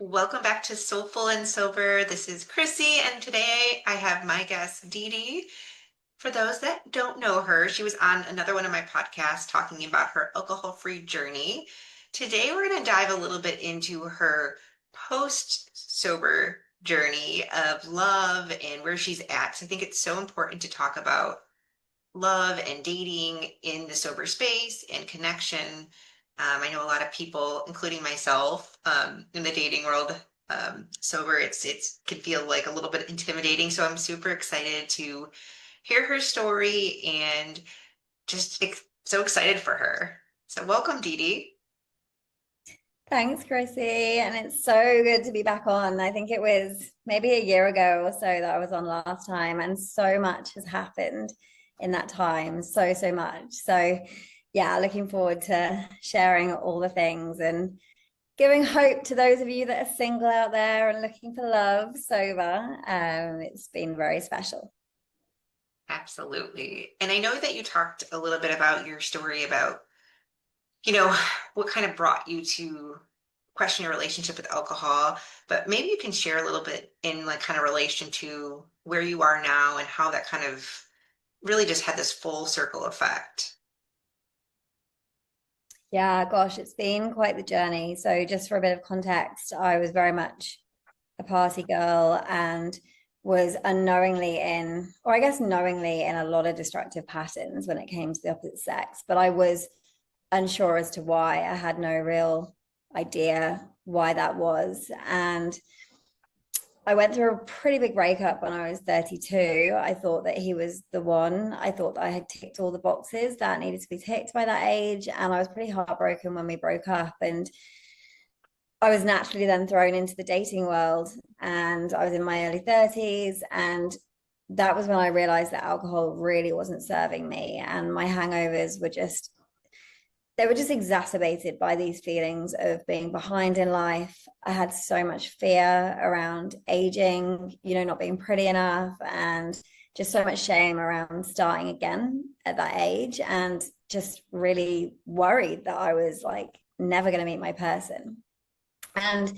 Welcome back to Soulful and Sober. This is Chrissy, and today I have my guest, Didi. For those that don't know her, she was on another one of my podcasts talking about her alcohol-free journey. Today, we're going to dive a little bit into her post-sober journey of love and where she's at. So I think it's so important to talk about love and dating in the sober space and connection. I know a lot of people, including myself, in the dating world, sober, it's can feel like a little bit intimidating. So I'm super excited to hear her story and just so excited for her. So welcome, Didi. Thanks, Chrissy. And it's so good to be back on. I think it was maybe a year ago or so that I was on last time, and so much has happened in that time. So much. So, yeah, looking forward to sharing all the things and giving hope to those of you that are single out there and looking for love sober. It's been very special. Absolutely. And I know that you talked a little bit about your story about, you know, what kind of brought you to question your relationship with alcohol, but maybe you can share a little bit in like kind of relation to where you are now and how that kind of really just had this full circle effect. Yeah, gosh, it's been quite the journey. So, just for a bit of context, I was very much a party girl and was unknowingly in, or I guess knowingly in a lot of destructive patterns when it came to the opposite sex. But I was unsure as to why. I had no real idea why that was. And I went through a pretty big breakup when I was 32. I thought that he was the one. I thought that I had ticked all the boxes that needed to be ticked by that age. And I was pretty heartbroken when we broke up. And I was naturally then thrown into the dating world, and I was in my early 30s. And that was when I realized that alcohol really wasn't serving me. And my hangovers were just, they were just exacerbated by these feelings of being behind in life. I had so much fear around aging, not being pretty enough, and just so much shame around starting again at that age, and just really worried that I was like never going to meet my person. And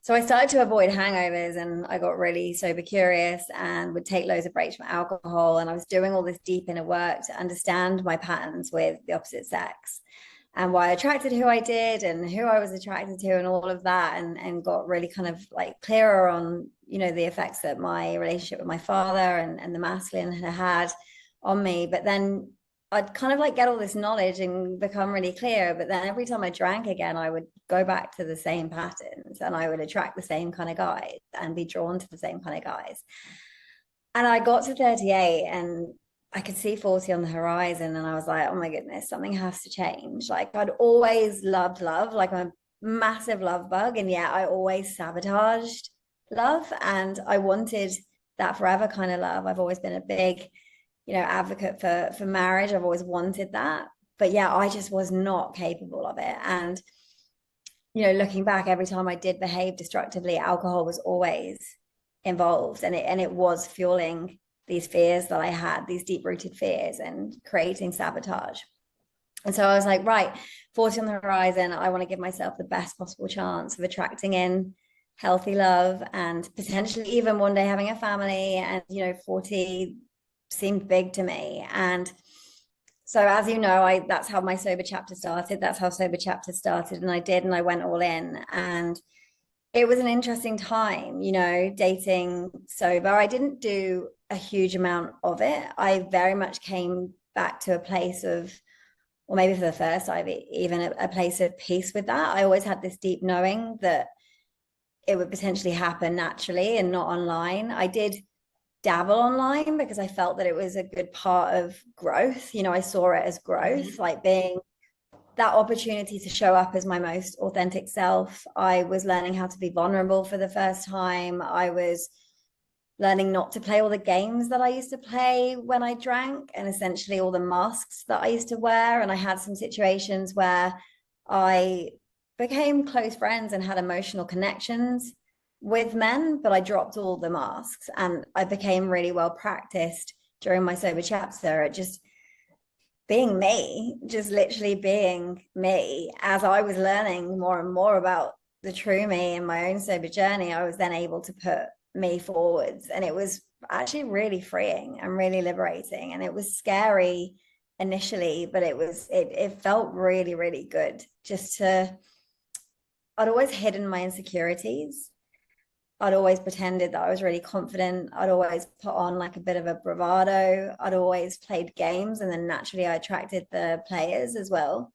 so I started to avoid hangovers, and I got really sober curious and would take loads of breaks from alcohol. And I was doing all this deep inner work to understand my patterns with the opposite sex and why I attracted who I did and who I was attracted to and all of that, and got really kind of like clearer on, the effects that my relationship with my father and the masculine had on me. But then I'd kind of like get all this knowledge and become really clear. But then every time I drank again, I would go back to the same patterns, and I would attract the same kind of guys and be drawn to the same kind of guys. And I got to 38 and I could see 40 on the horizon. And I was like, oh my goodness, something has to change. Like I'd always loved love, like I'm a massive love bug. And yet I always sabotaged love. And I wanted that forever kind of love. I've always been a big, advocate for marriage. I've always wanted that. But yeah, I just was not capable of it. And, looking back, every time I did behave destructively, alcohol was always involved, and it was fueling these fears that I had, these deep rooted fears, and creating sabotage. And so I was like, right, 40 on the horizon, I want to give myself the best possible chance of attracting in healthy love and potentially even one day having a family. And 40 seemed big to me. And so as you know, I that's how my sober chapter started. That's how sober chapter started. And I did, and I went all in. And it was an interesting time, dating sober. I didn't do a huge amount of it. I very much came back to a place of, or maybe for the first time, even a place of peace with that. I always had this deep knowing that it would potentially happen naturally and not online. I did dabble online because I felt that it was a good part of growth. I saw it as growth, like being that opportunity to show up as my most authentic self. I was learning how to be vulnerable for the first time. I was learning not to play all the games that I used to play when I drank, and essentially all the masks that I used to wear. And I had some situations where I became close friends and had emotional connections with men, but I dropped all the masks, and I became really well practiced during my sober chapter at just being me, just literally being me as I was learning more and more about the true me in my own sober journey, I was then able to put me forwards. And it was actually really freeing and really liberating. And it was scary initially, but it felt really, really good just to, I'd always hidden my insecurities. I'd always pretended that I was really confident. I'd always put on like a bit of a bravado. I'd always played games, and then naturally I attracted the players as well.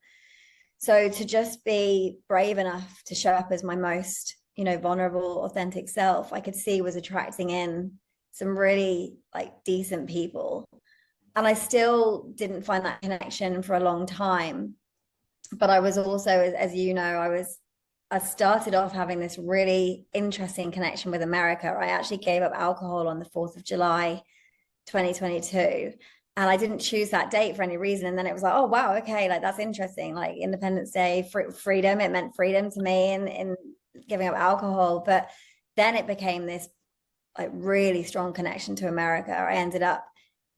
So to just be brave enough to show up as my most, vulnerable, authentic self, I could see was attracting in some really like decent people. And I still didn't find that connection for a long time. But I was also, as you know, I started off having this really interesting connection with America. I actually gave up alcohol on the 4th of July, 2022. And I didn't choose that date for any reason. And then it was like, oh, wow, okay, like that's interesting. Like Independence Day, freedom, it meant freedom to me in giving up alcohol. But then it became this like really strong connection to America. I ended up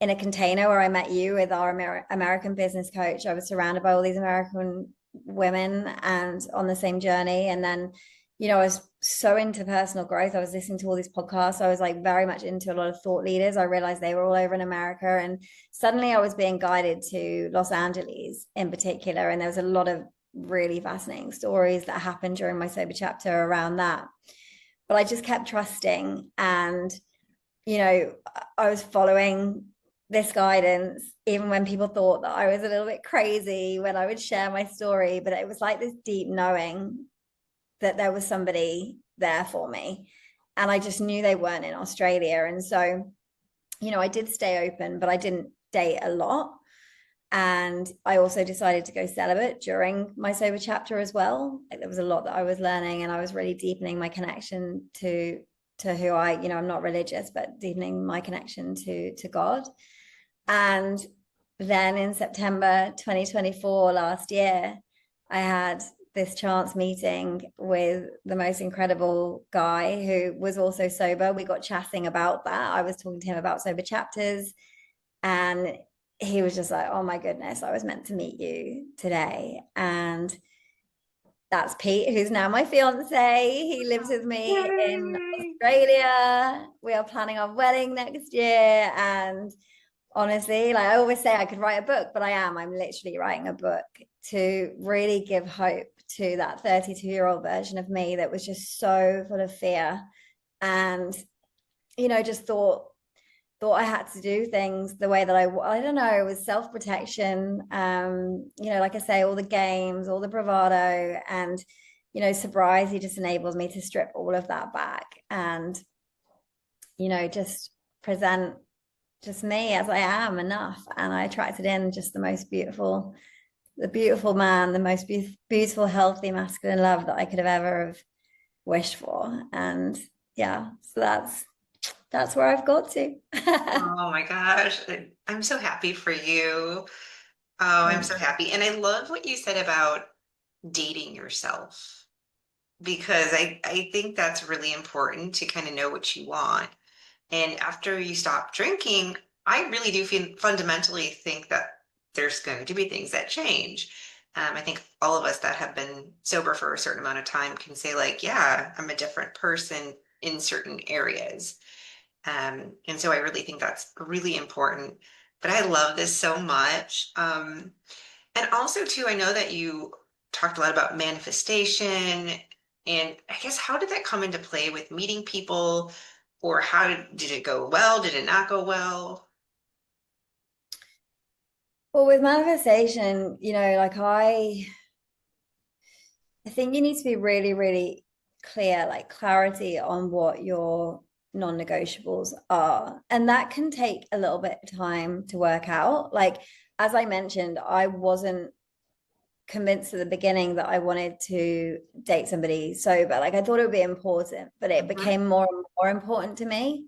in a container where I met you with our American business coach. I was surrounded by all these American women and on the same journey. And then, I was so into personal growth. I was listening to all these podcasts. I was like very much into a lot of thought leaders. I realized they were all over in America. And suddenly I was being guided to Los Angeles in particular. And there was a lot of really fascinating stories that happened during my sober chapter around that. But I just kept trusting. And, I was following this guidance, even when people thought that I was a little bit crazy when I would share my story. But it was like this deep knowing that there was somebody there for me. And I just knew they weren't in Australia. And so, I did stay open, but I didn't date a lot. And I also decided to go celibate during my sober chapter as well. Like, there was a lot that I was learning, and I was really deepening my connection to who I'm not religious, but deepening my connection to God. And then in September 2024, last year, I had this chance meeting with the most incredible guy who was also sober. We got chatting about that. I was talking to him about sober chapters, and he was just like, oh my goodness, I was meant to meet you today. And that's Pete, who's now my fiance. He lives with me in Yay! Australia. We are planning our wedding next year. And honestly, like I always say, I could write a book, but I'm literally writing a book to really give hope to that 32-year-old version of me that was just so full of fear and, just thought I had to do things the way that I don't know, it was self-protection. Like I say, all the games, all the bravado, and, sobriety just enables me to strip all of that back and, just present just me as I am enough. And I attracted in just the beautiful man, the most beautiful, healthy, masculine love that I could have ever have wished for. And yeah, so that's where I've got to. Oh my gosh. I'm so happy for you. Oh, I'm Thank so happy. And I love what you said about dating yourself because I think that's really important to kind of know what you want. And after you stop drinking, I really do fundamentally think that there's going to be things that change. I think all of us that have been sober for a certain amount of time can say, like, yeah, I'm a different person in certain areas. And so I really think that's really important. But I love this so much. And also, too, I know that you talked a lot about manifestation. And I guess how did that come into play with meeting people? Or how did it go well? Did it not go well? Well, with manifestation, like I think you need to be really, really clear, like clarity on what your non-negotiables are. And that can take a little bit of time to work out. Like, as I mentioned, I wasn't convinced at the beginning that I wanted to date somebody sober. Like, I thought it would be important, but it Mhm. became more and more important to me.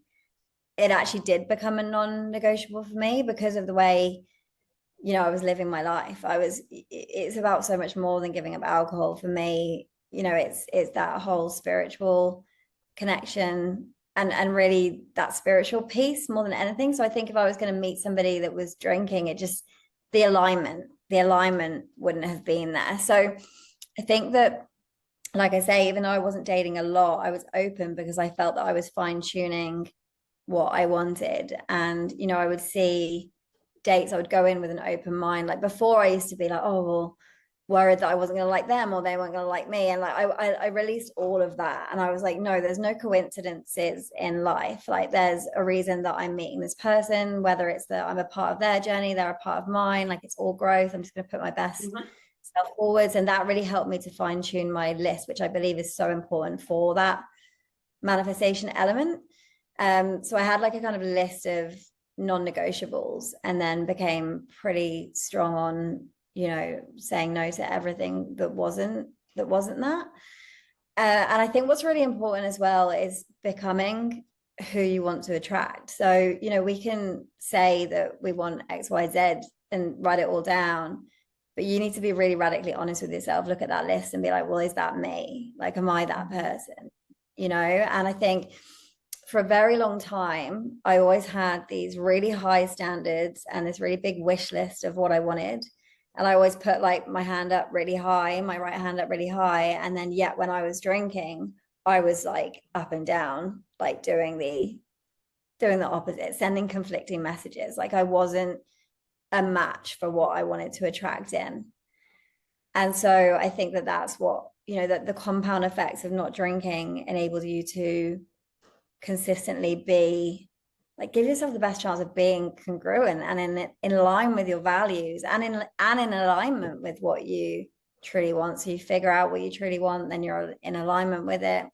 It actually did become a non-negotiable for me because of the way I was living my life. It's about so much more than giving up alcohol for me. It's that whole spiritual connection and really that spiritual piece more than anything. So I think if I was going to meet somebody that was drinking, it just the alignment wouldn't have been there. So I think that like I say, even though I wasn't dating a lot, I was open because I felt that I was fine tuning what I wanted. And, I would see dates, I would go in with an open mind. Like before, I used to be like, oh, well, worried that I wasn't going to like them or they weren't going to like me. And like I released all of that. And I was like, no, there's no coincidences in life. Like there's a reason that I'm meeting this person, whether it's that I'm a part of their journey, they're a part of mine. Like it's all growth. I'm just going to put my best Mhm. self forwards. And that really helped me to fine tune my list, which I believe is so important for that manifestation element. So I had like a kind of list of non-negotiables and then became pretty strong on, saying no to everything that wasn't that. And I think what's really important as well is becoming who you want to attract. So, we can say that we want X, Y, Z and write it all down, but you need to be really radically honest with yourself. Look at that list and be like, well, is that me? Like, am I that Mhm. person? And I think for a very long time, I always had these really high standards and this really big wish list of what I wanted. And I always put like my hand up really high, my right hand up really high. And then yet when I was drinking, I was like up and down, like doing the opposite, sending conflicting messages. Like I wasn't a match for what I wanted to attract in. And so I think that that's what, that the compound effects of not drinking enables you to consistently be like give yourself the best chance of being congruent and in line with your values and in alignment with what you truly want. So you figure out what you truly want, then you're in alignment with it.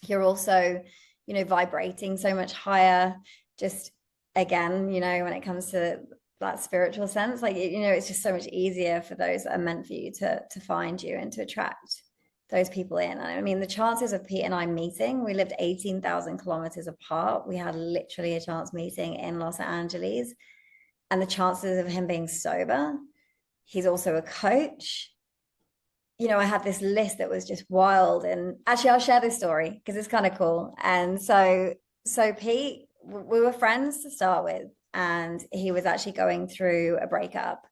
You're also, vibrating so much higher. Just again, when it comes to that spiritual sense, like it's just so much easier for those that are meant for you to find you and to attract those people in. I mean, the chances of Pete and I meeting, we lived 18,000 kilometers apart. We had literally a chance meeting in Los Angeles. And the chances of him being sober, he's also a coach. I had this list that was just wild. And actually, I'll share this story because it's kind of cool. And so Pete, we were friends to start with, and he was actually going through a breakup.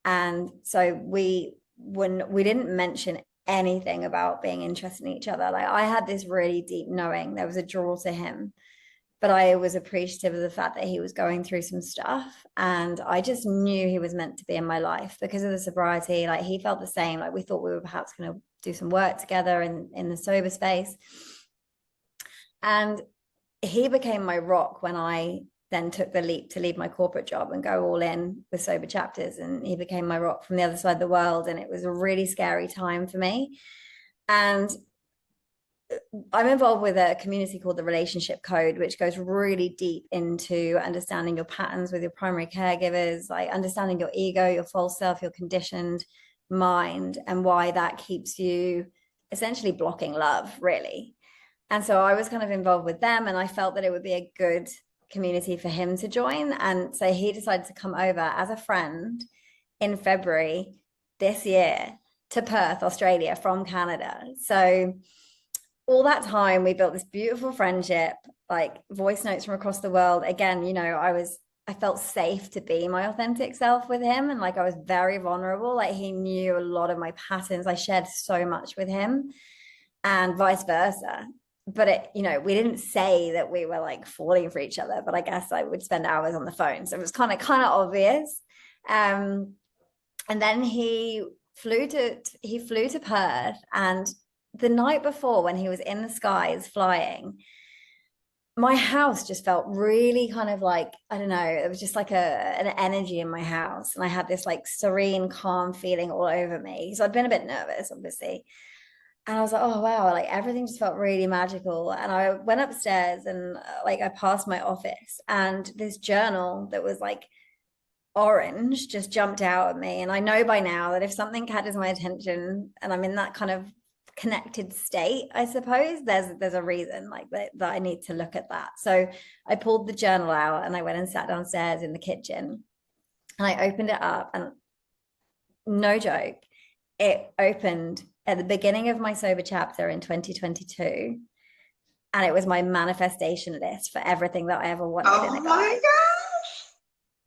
And so when we didn't mention anything about being interested in each other. Like I had this really deep knowing there was a draw to him, but I was appreciative of the fact that he was going through some stuff. And I just knew he was meant to be in my life because of the sobriety. Like he felt the same. Like we thought we were perhaps going to do some work together in the sober space. And he became my rock when I then took the leap to leave my corporate job and go all in with sober chapters. And he became my rock from the other side of the world. And it was a really scary time for me. And I'm involved with a community called the Relationship Code, which goes really deep into understanding your patterns with your primary caregivers, like understanding your ego, your false self, your conditioned mind, and why that keeps you essentially blocking love, really. And so I was kind of involved with them, and I felt that it would be a good community for him to join. And so he decided to come over as a friend in February this year to Perth, Australia from Canada. So all that time we built this beautiful friendship, like voice notes from across the world. Again, I felt safe to be my authentic self with him. And like I was very vulnerable. Like he knew a lot of my patterns. I shared so much with him and vice versa. But we didn't say that we were like falling for each other, but I guess I would spend hours on the phone. So it was kind of obvious. Um, and then he flew to Perth, and the night before when he was in the skies flying, my house just felt really kind of like, I don't know, it was just like an energy in my house. And I had this like serene, calm feeling all over me. So I'd been a bit nervous, obviously. And I was like, oh wow, like everything just felt really magical. And I went upstairs and like I passed my office, and this journal that was like orange just jumped out at me. And I know by now that if something catches my attention and I'm in that kind of connected state, I suppose there's a reason like that I need to look at that. So I pulled the journal out and I went and sat downstairs in the kitchen and I opened it up, and no joke, it opened at the beginning of my sober chapter in 2022, and it was my manifestation list for everything that I ever wanted in Oh a my guy, gosh.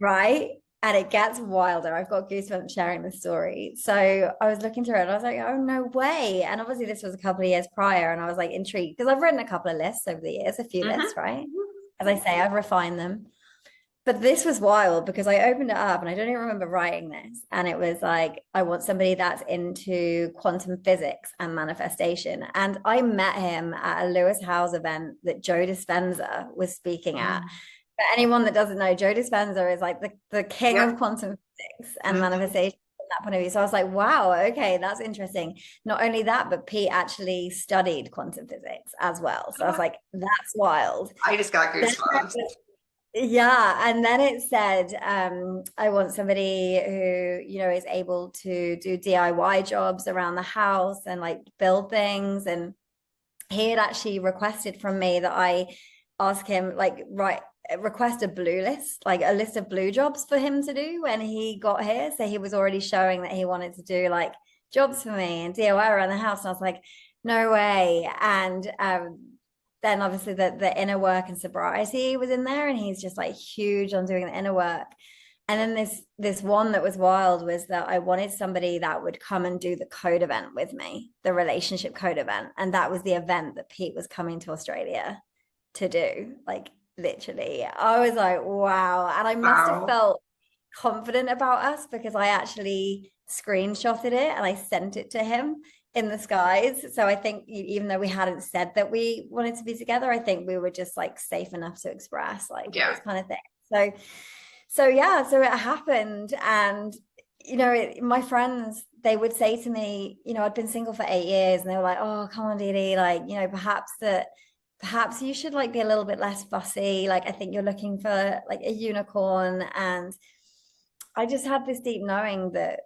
right? And it gets wilder. I've got goosebumps sharing this story. So I was looking through it and I was like, oh, no way. And obviously, this was a couple of years prior. And I was like intrigued because I've written a couple of lists over the years, a few lists, Hmm. right? As I say, I've refined them. But this was wild because I opened it up and I don't even remember writing this. And it was like, I want somebody that's into quantum physics and manifestation. And I met him at a Lewis Howes event that Joe Dispenza was speaking at. Oh, For anyone that doesn't know, Joe Dispenza is like the king yep. of quantum physics and Hmm. manifestation from that point of view. So I was like, wow, okay, that's interesting. Not only that, but Pete actually studied quantum physics as well. So I was like, that's wild. I just got Then goosebumps. yeah, and then it said, I want somebody who, is able to do DIY jobs around the house and like build things. And he had actually requested from me that I ask him, like, request a blue list, like a list of blue jobs for him to do when he got here. So he was already showing that he wanted to do like jobs for me and DIY around the house. And I was like, no way. And then obviously the inner work and sobriety was in there, and he's just like huge on doing the inner work. And then this one that was wild was that I wanted somebody that would come and do the code event with me, the relationship code event. And that was the event that Pete was coming to Australia to do. Like literally. I was like, wow. And I must have Wow. felt confident about us because I actually screenshotted it and I sent it to him in the skies. So I think even though we hadn't said that we wanted to be together, I think we were just like safe enough to express like Yeah. those kind of things. So yeah, so it happened, and my friends, they would say to me, I'd been single for 8 years, and they were like, "Oh, come on, Didi, like perhaps you should like be a little bit less fussy. Like I think you're looking for like a unicorn." And I just had this deep knowing that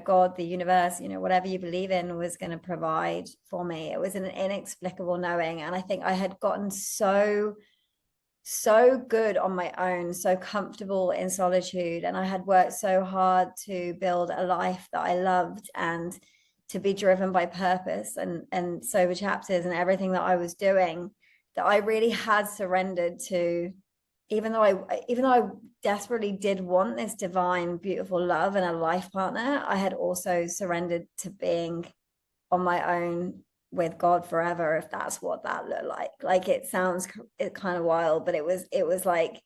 God, the universe, whatever you believe in was going to provide for me. It was an inexplicable knowing, and I think I had gotten so good on my own, so comfortable in solitude. And I had worked so hard to build a life that I loved and to be driven by purpose and sober chapters and everything that I was doing, that I really had surrendered to, even though I desperately did want this divine, beautiful love and a life partner, I had also surrendered to being on my own with God forever, if that's what that looked like. Like it sounds kind of wild, but it was like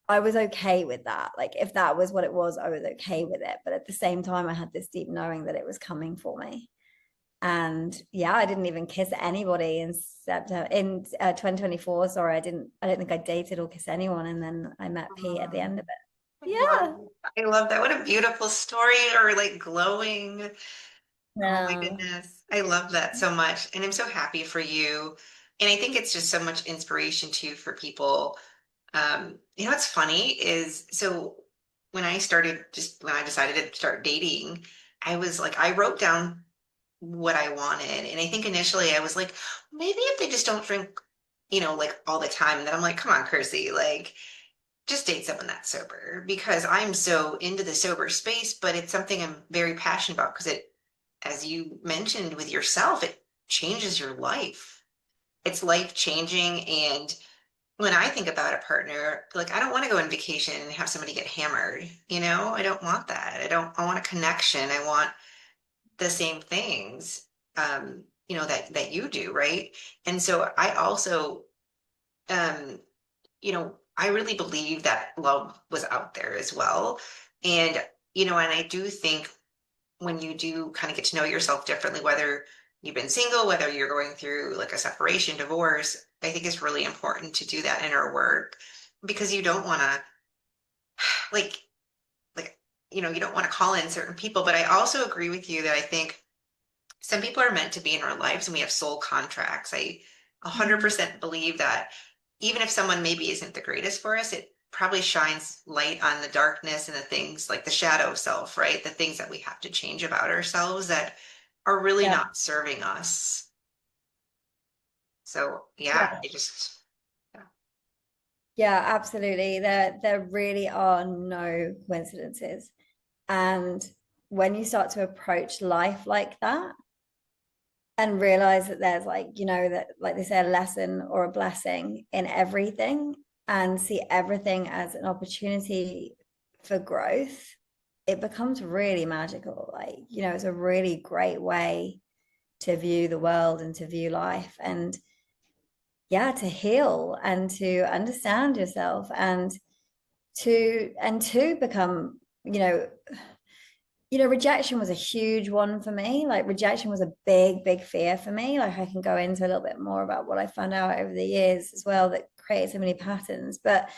I was okay with that. Like if that was what it was, I was okay with it. But at the same time, I had this deep knowing that it was coming for me. And yeah, I didn't even kiss anybody in September in 2024. Sorry, I don't think I dated or kissed anyone. And then I met Pete at the end of I it. love Yeah. I love that. What a beautiful story, or like glowing. Oh my No. goodness. I love that so much. And I'm so happy for you. And I think it's just so much inspiration too for people. What's funny is when I decided to start dating, I was like, I wrote down what I wanted. And I think initially I was like, maybe if they just don't drink, like all the time. And then I'm like, come on, Kirsty, like just date someone that's sober because I'm so into the sober space, but it's something I'm very passionate about because as you mentioned with yourself, it changes your life. It's life changing. And when I think about a partner, like I don't want to go on vacation and have somebody get hammered, I don't want that. I want a connection. I want the same things, that you do, right? And so I also, um, I really believe that love was out there as well. And, and I do think when you do kind of get to know yourself differently, whether you've been single, whether you're going through like a separation, divorce, I think it's really important to do that inner work because you don't want to like like you don't want to call in certain people. But I also agree with you that I think some people are meant to be in our lives and we have soul contracts. I Mm. 100% believe that even if someone maybe isn't the greatest for us, it probably shines light on the darkness and the things like the shadow self, right? The things that we have to change about ourselves that are really Yeah. not serving us. So yeah, Yeah. I just, yeah. Yeah, absolutely. There really are no coincidences. And when you start to approach life like that and realize that there's like, that like they say, a lesson or a blessing in everything, and see everything as an opportunity for growth, it becomes really magical. Like, it's a really great way to view the world and to view life, and yeah, to heal and to understand yourself, and to become, rejection was a huge one for me. Like, rejection was a big, big fear for me. Like, I can go into a little bit more about what I found out over the years as well that create so many patterns. But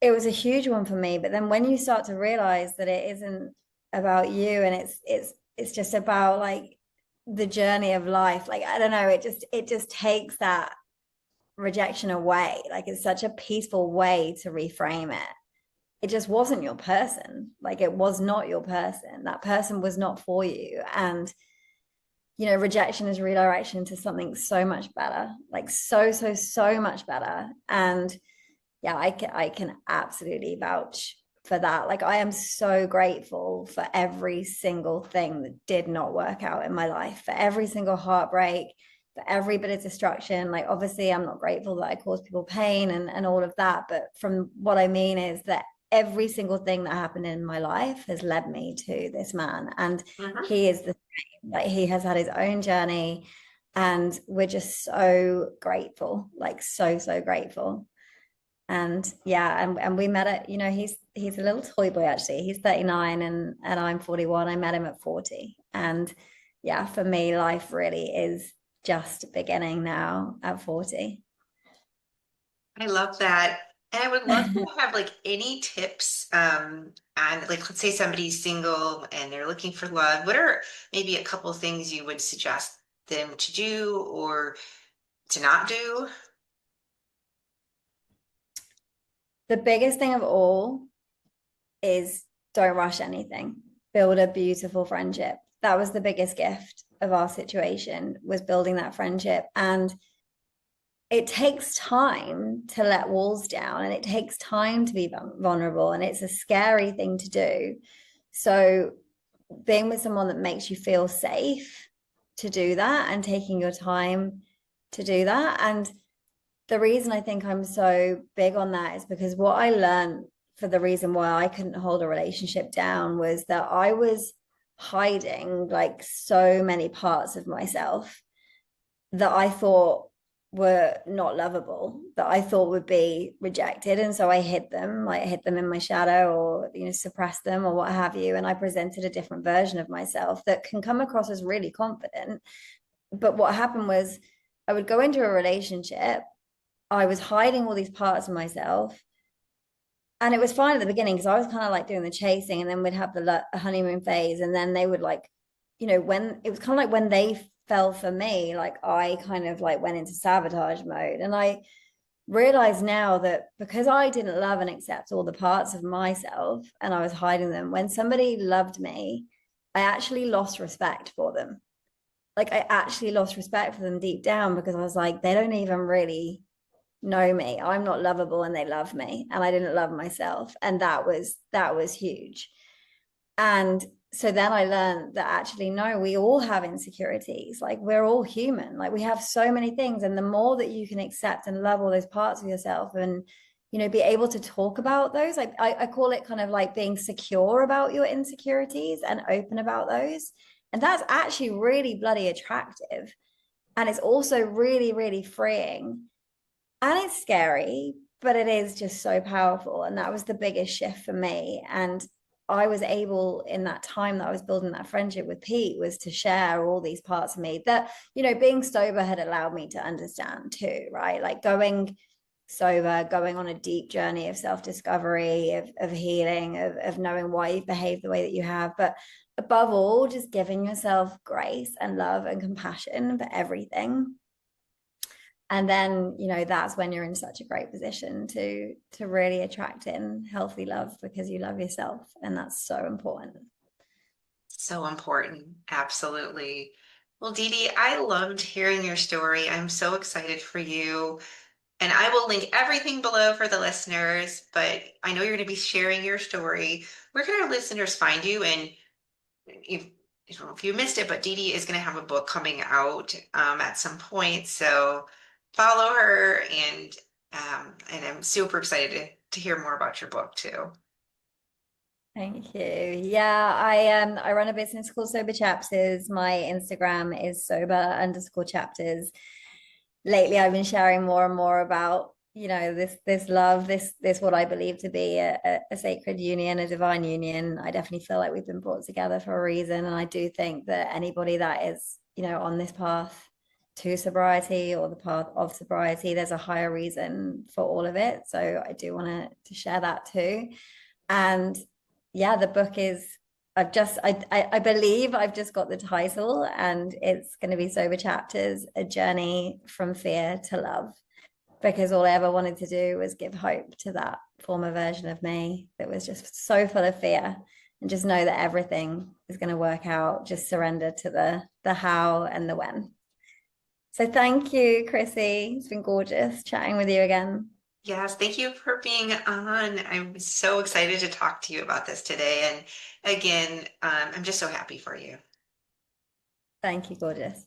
it was a huge one for me. But then when you start to realize that it isn't about you, and it's just about like the journey of life, like, I don't know, it just takes that rejection away. Like, it's such a peaceful way to reframe it. It just wasn't your person. Like, it was not your person. That person was not for you. And rejection is redirection to something so much better, like so much better. And yeah, I can absolutely vouch for that. Like, I am so grateful for every single thing that did not work out in my life, for every single heartbreak, for every bit of destruction. Like, obviously I'm not grateful that I caused people pain and all of that, but from what I mean is that every single thing that happened in my life has led me to this man, and Mhm. he is the same. Like, he has had his own journey, and we're just so grateful, like so grateful. And yeah, and we met at, he's a little toy boy. Actually, he's 39 and I'm 41. I met him at 40. And yeah, for me, life really is just beginning now at 40. I love that. And I would love to have like any tips on like let's say somebody's single and they're looking for love. What are maybe a couple things you would suggest them to do or to not do? The biggest thing of all is don't rush anything. Build a beautiful friendship. That was the biggest gift of our situation, was building that friendship. And it takes time to let walls down, and it takes time to be vulnerable, and it's a scary thing to do. So being with someone that makes you feel safe to do that, and taking your time to do that. And the reason I think I'm so big on that is because what I learned, for the reason why I couldn't hold a relationship down, was that I was hiding like so many parts of myself that I thought were not lovable, that I thought would be rejected. And so I hid them, like I hid them in my shadow, or, suppressed them or what have you. And I presented a different version of myself that can come across as really confident. But what happened was, I would go into a relationship, I was hiding all these parts of myself. And it was fine at the beginning because I was kind of like doing the chasing, and then we'd have the honeymoon phase. And then they would like, when it was kind of like when they fell for me, like I kind of like went into sabotage mode. And I realize now that because I didn't love and accept all the parts of myself and I was hiding them, when somebody loved me, I actually lost respect for them. Like, I actually lost respect for them deep down, because I was like, they don't even really know me. I'm not lovable and they love me, and I didn't love myself. And that was huge. And so then I learned that actually, no, we all have insecurities. Like, we're all human. Like, we have so many things. And the more that you can accept and love all those parts of yourself, and, be able to talk about those, like I call it kind of like being secure about your insecurities and open about those. And that's actually really bloody attractive. And it's also really, really freeing. And it's scary, but it is just so powerful. And that was the biggest shift for me. And I was able, in that time that I was building that friendship with Pete, was to share all these parts of me that, being sober had allowed me to understand too, right? Like, going sober, going on a deep journey of self-discovery, of healing, of knowing why you behave the way that you have. But above all, just giving yourself grace and love and compassion for everything. And then, that's when you're in such a great position to really attract in healthy love, because you love yourself, and that's so important. So important. Absolutely. Well, Didi, I loved hearing your story. I'm so excited for you. And I will link everything below for the listeners, but I know you're going to be sharing your story. Where can our listeners find you? And if, I don't know if you missed it, but Didi is going to have a book coming out at some point. So follow her, and I'm super excited to hear more about your book too. Thank you. Yeah, I run a business called Sober Chapters. My Instagram is sober_chapters. Lately I've been sharing more and more about, this love, this what I believe to be a sacred union, a divine union. I definitely feel like we've been brought together for a reason. And I do think that anybody that is, on this path to sobriety or the path of sobriety, there's a higher reason for all of it. So I do want to share that too. And yeah, the book is, I believe I've just got the title, and it's going to be Sober Chapters, a journey from fear to love. Because all I ever wanted to do was give hope to that former version of me that was just so full of fear, and just know that everything is going to work out. Just surrender to the how and the when. So thank you, Chrissy. It's been gorgeous chatting with you again. Yes, thank you for being on. I'm so excited to talk to you about this today. And again, I'm just so happy for you. Thank you, gorgeous.